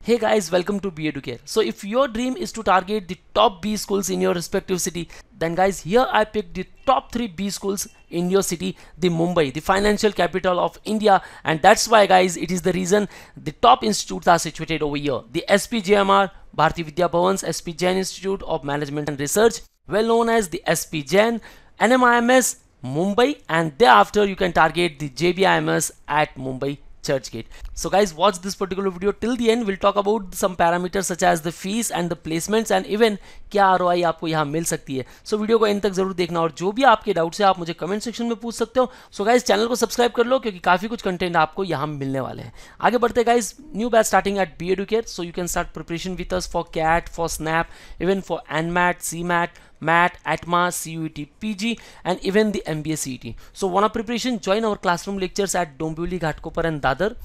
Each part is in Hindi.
Hey guys, welcome to BEducare. So if your dream is to target the top B schools in your respective city, then guys, here I picked the top 3 B schools in your city, the Mumbai, the financial capital of India, and that's why guys, it is the reason the top institutes are situated over here. The SPJMR, Bharati Vidya Bhavan's SP Jain Institute of Management and Research, well known as the SP Jain, NMIMS, Mumbai, and thereafter you can target the JBIMS at Mumbai Churchgate. So guys, watch this particular video till the end. We'll talk about some parameters such as the fees and the placements and even क्या ROI आपको यहाँ मिल सकती है. So वीडियो को एंड तक जरूर देखना और जो भी आपके डाउट्स है आप मुझे कमेंट सेक्शन में पूछ सकते हो. So guys, चैनल को सब्सक्राइब कर लो क्योंकि काफी कुछ कंटेंट आपको यहाँ मिलने वाले हैं. आगे बढ़ते guys, new batch starting at BEducare, so you can start preparation with us for CAT, for SNAP, even for NMAT, CMAT, MAT, ATMA, CUET, PG, and even the MBA CET. So want a preparation? Join our classroom lectures at Dombivli, Ghatkopar and Dadar.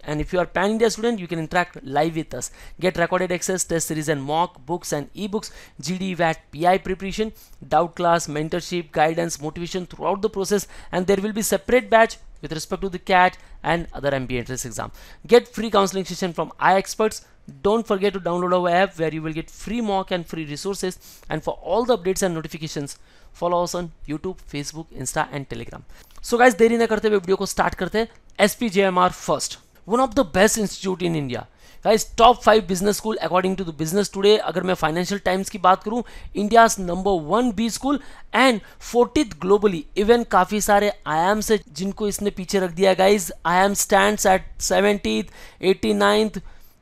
And if you are pan-India student, you can interact live with us. Get recorded access, test series and mock, books and ebooks, GD, VAT, PI preparation, doubt class, mentorship, guidance, motivation throughout the process. And there will be separate batch with respect to the CAT and other MBA entrance exam. Get free counseling session from iExperts. Don't forget to download our app where you will get free mock and free resources. And for all the updates and notifications, follow us on YouTube, Facebook, Insta and Telegram. So guys, देरी न करते हुए वीडियो को स्टार्ट करते हैं. SPJMR first, one of the best institute in India. Guys, top 5 business school according to the Business Today. अगर मैं Financial Times की बात करूं, India's number 1 B school and 40th globally. Even काफी सारे IIM से जिनको इसने पीछे रख दिया guys. IIM stands at 70th, 89th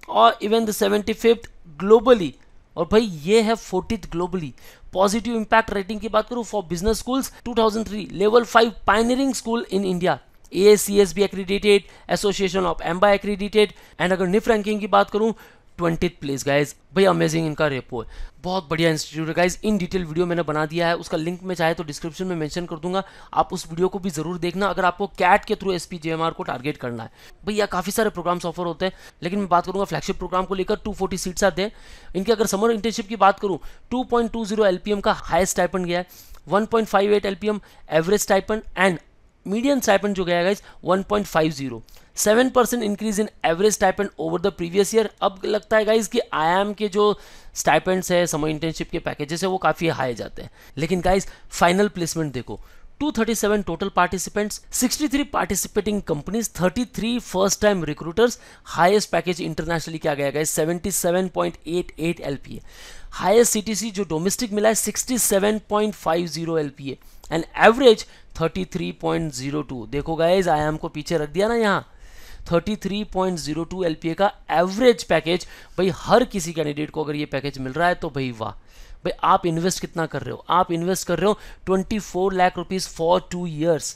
और इवन द 75th ग्लोबली. और भाई ये है 40th globally. Positive impact rating की बात करूं for business schools 2003 level 5 pioneering school in India, AACSB accredited, Association of MBA accredited, and अगर निफ रैंकिंग की बात करूं 20th प्लेस गाइज. भाई अमेजिंग इनका रेपो है, बहुत बढ़िया इंस्टीट्यूट है गाइज. इन डिटेल वीडियो मैंने बना दिया है, उसका लिंक मैं चाहे तो डिस्क्रिप्शन में मेंशन कर दूंगा. आप उस वीडियो को भी जरूर देखना अगर आपको कैट के थ्रू SPJMR को टारगेट करना है. भैया काफ़ी सारे प्रोग्राम्स ऑफर होते हैं, लेकिन मैं बात करूंगा फ्लैगशिप प्रोग्राम को लेकर 240 सीट्स आते हैं. इनके अगर समर इंटर्नशिप की बात करूँ 2.20 LPM का हाईएस्ट स्टाइपेंड गया है, 1.58 LPM average stipend and median stipend जो गया है 1.50. 7% increase in average stipend over the previous year. अब लगता है गाइज कि IIM के जो स्टाइपेंड्स है, समर इंटर्नशिप के पैकेजेस है, वो काफ़ी हाई जाते हैं. लेकिन गाइज फाइनल प्लेसमेंट देखो, 237 total participants, 63 participating companies, 33 first time recruiters. Highest package internationally क्या गया गाइज 77.88 LPA. हाईएस्ट CTC जो डोमेस्टिक मिला है 67.50 LPA एंड एवरेज 33.02. देखो गाइज IIM को पीछे रख दिया ना यहाँ. 33.02 LPA का एवरेज पैकेज. भाई हर किसी कैंडिडेट को अगर ये पैकेज मिल रहा है तो भाई वाह. भाई आप इन्वेस्ट कितना कर रहे हो? आप इन्वेस्ट कर रहे हो 24 लाख रुपीज फॉर 2 years,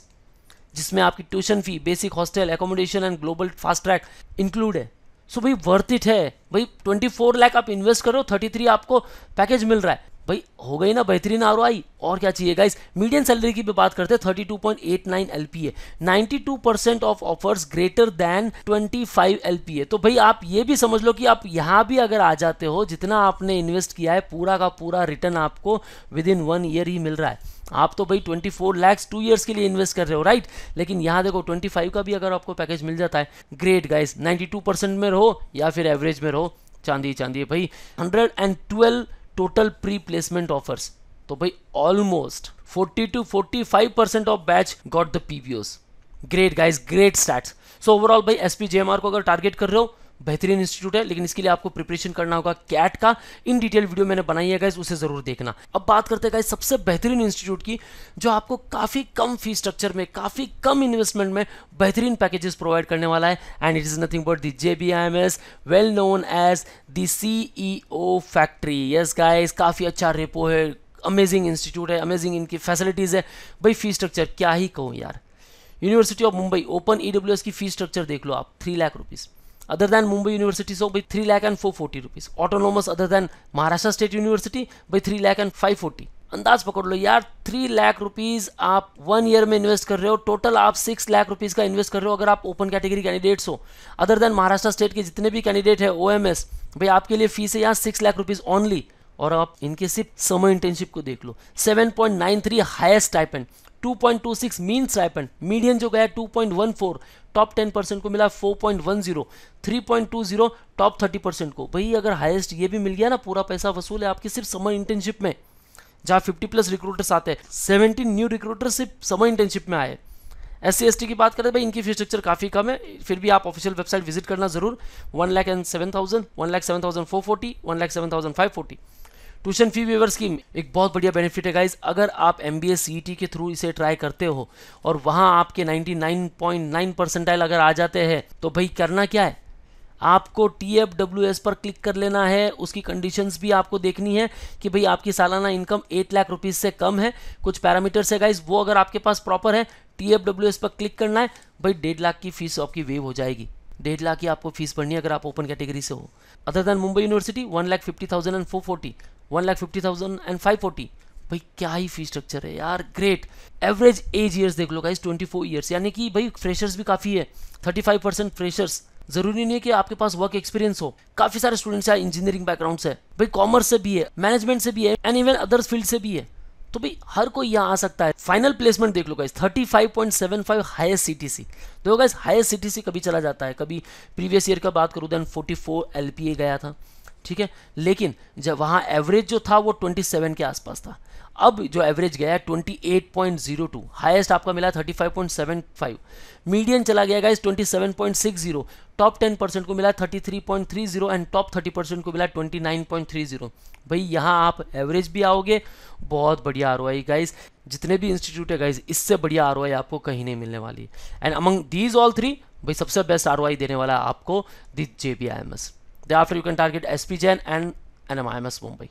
जिसमें आपकी tuition fee, basic hostel, accommodation and global fast track include है. सो भाई वर्थ इट है. भाई 24 लाख आप इन्वेस्ट कर रहे हो, 33 आपको पैकेज मिल रहा है. भाई हो गई ना बेहतरीन ROI. और क्या चाहिए गाइस. मीडियन सैलरी की भी बात करते हैं 32.89 LPA, 92% of offers greater than 25 LPA. तो भाई आप ये भी समझ लो कि आप यहाँ भी अगर आ जाते हो, जितना आपने इन्वेस्ट किया है पूरा का पूरा रिटर्न आपको विद इन 1 year ही मिल रहा है. आप तो भाई 24 lakhs 2 years के लिए इन्वेस्ट कर रहे हो, राइट. लेकिन यहाँ देखो 25 का भी अगर आपको पैकेज मिल जाता है, ग्रेट गाइस. 92% में रहो या फिर एवरेज में रहो, चांदी चांदी है भाई. 112 टोटल प्री प्लेसमेंट ऑफर्स. तो भाई almost 40 to 45% of batch got the PPOs. Great guys, great stats. So overall भाई SPJMR को अगर टारगेट कर रहे हो, बेहतरीन इंस्टीट्यूट है, लेकिन इसके लिए आपको प्रिपरेशन करना होगा कैट का. इन डिटेल वीडियो मैंने बनाई है गाइस, उसे जरूर देखना. अब बात करते हैं गाइस सबसे बेहतरीन इंस्टीट्यूट की, जो आपको काफी कम फी स्ट्रक्चर में, काफी कम इन्वेस्टमेंट में बेहतरीन पैकेजेस प्रोवाइड करने वाला है. And it is nothing but the JBIMS, well known as the CEO factory. Yes guys, काफी अच्छा रेपो है, अमेजिंग इंस्टीट्यूट है, अमेजिंग इनकी फैसिलिटीज है. भाई फी स्ट्रक्चर क्या ही कहूँ यार. University of Mumbai open EWS की फी स्ट्रक्चर देख लो आप, 3 lakh rupees. Other than Mumbai university so भाई 3 lakh and 440 rupees. Autonomous other than Maharashtra state university भाई 3 लाख एंड 540. अंदाज पकड़ लो यार, 3 लाख रुपीज आप 1 year में इन्वेस्ट कर रहे हो. टोटल आप 6 लाख रुपीज का इन्वेस्ट कर रहे हो अगर आप ओपन कैटेगरी कैंडिडेट्स हो. अदर दैन महाराष्ट्र स्टेट के जितने भी कैंडिडेट है OMS, भाई आपके लिए फीस है यहाँ 6 लाख रुपीज ओनली. और आप इनके सिर्फ समर इंटर्नशिप को देख लो, 7.93 highest stipend, 2.26 mean stipend, median जो गया 2.14, टॉप 10% को मिला 4.10, 3.20 टॉप 30% को। भाई अगर हाईएस्ट ये भी मिल गया ना, पूरा पैसा वसूल है आपके सिर्फ समर इंटर्नशिप में, जहाँ 50+ रिक्रूटर्स आते हैं, 17 न्यू रिक्रूटर्स सिर्फ समर इंटर्नशिप में आए। SC/ST की बात करें भाई, इनकी फीस स्ट्रक्चर काफ़ी कम है, फिर भी आप ऑफिशियल वेबसाइट विजिट करना जरूर। 1,07,000, 1,07,440, 1,07,540। ट्यूशन फी वेवर स्कीम एक बहुत बढ़िया बेनिफिट है गाइज। अगर आप MBA CET के थ्रू इसे ट्राई करते हो और वहाँ आपके 99.9 परसेंटाइल अगर आ जाते हैं, तो भाई करना क्या है, आपको TFWS पर क्लिक कर लेना है। उसकी कंडीशंस भी आपको देखनी है कि भाई आपकी सालाना इनकम 8 लाख रुपीज़ से कम है, कुछ पैरामीटर्स है गाइज, वो अगर आपके पास प्रॉपर है, TFWS पर क्लिक करना है, भाई 1.5 लाख की फीस आपकी वेव हो जाएगी। 1.5 लाख की आपको फीस भरनी है अगर आप ओपन कैटेगरी से हो। Other than Mumbai university 1,50,440, 1,50,540। भाई क्या ही फीस स्ट्रक्चर है यार, ग्रेट। एवरेज एज ईयर्स देख लो गाइज 24 ईयर्स, यानी कि भाई फ्रेशर्स भी काफ़ी है, 35% फ्रेशर्स। जरूरी नहीं है कि आपके पास वर्क एक्सपीरियंस हो, काफी सारे स्टूडेंट्स हैं इंजीनियरिंग बैकग्राउंड से, भाई कॉमर्स से भी है, मैनेजमेंट से भी है, एंड इवन अदर्स फील्ड से भी है, तो भाई हर कोई यहाँ आ सकता है। फाइनल प्लेसमेंट देख लो गाइस 35.75 हाईएस्ट CTC। देखो गाइस हाईएस्ट CTC कभी चला जाता है, कभी प्रीवियस ईयर का बात करूँ देन 44 LPA गया था, ठीक है, लेकिन जब वहाँ एवरेज जो था वो 27 के आसपास था। अब जो एवरेज गया है 28.02, हाईएस्ट आपका मिला 35.75, मीडियन चला गया गाइस 27.60, टॉप 10% को मिला 33.30 एंड टॉप 30% को मिला 29.30। भाई यहाँ आप एवरेज भी आओगे, बहुत बढ़िया ROI गाइस। जितने भी इंस्टीट्यूट है गाइस, इससे बढ़िया ROI आपको कहीं नहीं मिलने वाली। एंड अमंग दीज ऑल 3 भाई सबसे बेस्ट ROI देने वाला है आपको दी JBIMS। Thereafter you can target SP Jain and NMIMS Mumbai।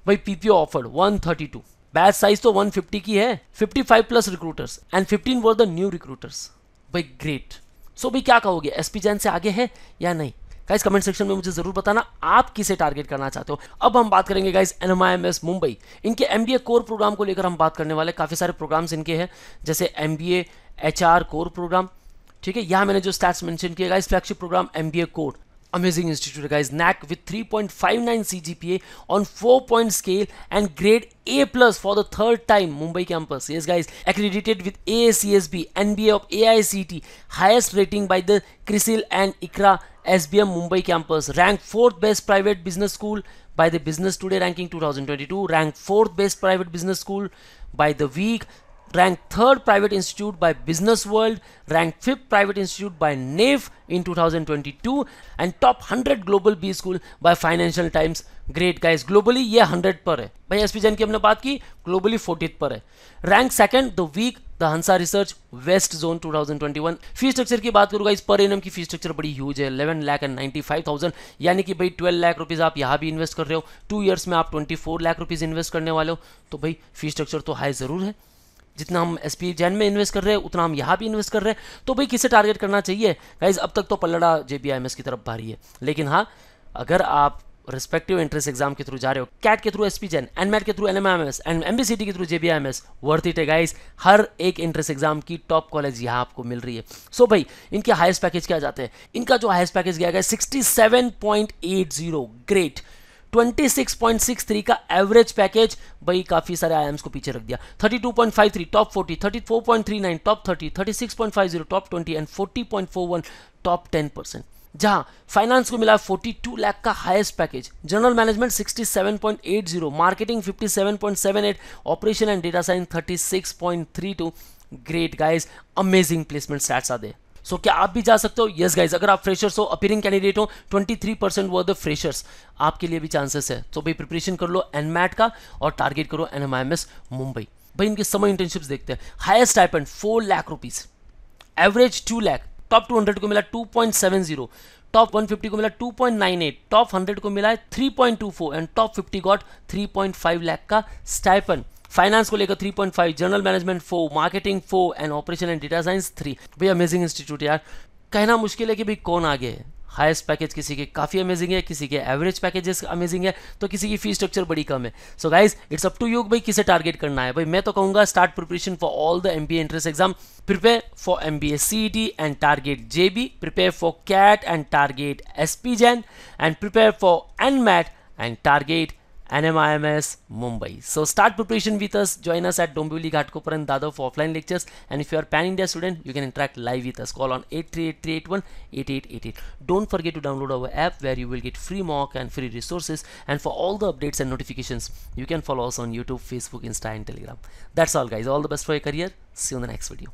भाई PPO ऑफर्ड 132, बैच साइज तो 150 की है, 55+ recruiters and 15 were the new recruiters. भाई ग्रेट। सो भाई क्या कहोगे, SP Jain से आगे है या नहीं? गाइस कमेंट सेक्शन में मुझे जरूर बताना आप किसे टारगेट करना चाहते हो। अब हम बात करेंगे गाइस NMIMS मुंबई, इनके MBA कोर प्रोग्राम को लेकर हम बात करने वाले। काफी सारे प्रोग्राम्स इनके हैं, जैसे MBA HR कोर प्रोग्राम, ठीक है, यहाँ मैंने जो स्टैट्स मेंशन किए guys, flagship program MBA core, amazing institute guys, NAC with 3.59 CGPA on 4-point scale and grade A+ for the 3rd time Mumbai campus. Yes guys, accredited with AACSB, NBA of AICT, highest rating by the CRISIL and ICRA SBM Mumbai campus, ranked 4th best private business school by the Business Today ranking 2022, ranked 4th best private business school by the Week, ranked 3rd private institute by Business World, ranked 5th private institute by NAVE in 2022 and top 100 global B school by Financial Times. Great guys, globally ये 100 पर है भाई। SP Jain की हमने बात की, globally 40th पर है। Rank 2nd the week the Hansa research west zone 2021। Fee structure की बात करूँगा, इस पर एनम की फी स्ट्रक्चर बड़ी ह्यूज है, 11,95,000, यानी कि भाई 12 लाख रुपीज़ आप यहाँ भी इन्वेस्ट कर रहे हो, 2 ईयर्स में आप 24 लाख रुपीज़ इन्वेस्ट करने वाले हो, तो भाई फी स्ट्रक्चर तो हाई ज़रूर है। जितना हम SP Jain में इन्वेस्ट कर रहे हैं उतना हम यहाँ भी इन्वेस्ट कर रहे हैं, तो भाई किसे टारगेट करना चाहिए गाइज? अब तक तो पल्लड़ा JBIMS की तरफ भारी है, लेकिन हाँ अगर आप रिस्पेक्टिव एंट्रेंस एग्जाम के थ्रू जा रहे हो, कैट के थ्रू SP Jain, NMAT के थ्रू NMIMS एंड MBCT के थ्रू JBIMS, वर्थ इट है गाइज। हर एक एंट्रेंस एग्जाम की टॉप कॉलेज यहाँ आपको मिल रही है। सो भाई इनके हाईएस्ट पैकेज क्या जाते हैं? इनका जो हाईएस्ट पैकेज गया है 67.80, ग्रेट। 26.63 का एवरेज पैकेज, भाई काफी सारे IIMs को पीछे रख दिया। 32.53 top 40, 34.39 top 30, 36.50 top 20 and 40.41 top 10%। जहां फाइनेंस को मिला 42 लाख का highest package, general management 67.80, marketing 57.78, operation and data science 36.32। Great guys, amazing placement stats are there. So क्या आप भी जा सकते हो? यस गाइज, अगर आप फ्रेशर्स हो, अपीयरिंग कैंडिडेट हो, 23% वर द फ्रेशर्स, आपके लिए भी चांसेस है। तो भाई प्रिपरेशन कर लो NMAT का और टारगेट करो NMIMS मुंबई। भाई इनके समर इंटर्नशिप्स देखते हैं। Highest stipend 4 lakh rupees, average 2 lakh, top 200 को मिला 2.70, टॉप 150 को मिला 2.98, टॉप 100 को मिला 3.24 एंड टॉप 50 गॉट 3.5 लाख का स्टाइपेंड। फाइनेंस को लेकर 3.5, general management 4, marketing 4 and operation and data science 3। भाई अमेजिंग इंस्टीट्यूट यार, कहना मुश्किल है कि भाई कौन आगे है। हाईएस्ट पैकेज किसी के काफ़ी अमेजिंग है, किसी के एवरेज पैकेजेस अमेजिंग है, तो किसी की फी स्ट्रक्चर बड़ी कम है। So guys it's up to you भाई किसे टारगेट करना है। भाई मैं तो कहूँगा start preparation for all the MBA entrance exam, prepare for MBA CET and target JB, prepare for CAT and target SP Jain and prepare for NMAT and target NMIMS Mumbai. So start preparation with us. Join us at Dombivli Ghatkopar and Dadar for offline lectures. And if you are Pan India student, you can interact live with us. Call on 8383818888. Don't forget to download our app where you will get free mock and free resources. And for all the updates and notifications, you can follow us on YouTube, Facebook, Insta and Telegram. That's all guys. All the best for your career. See you in the next video.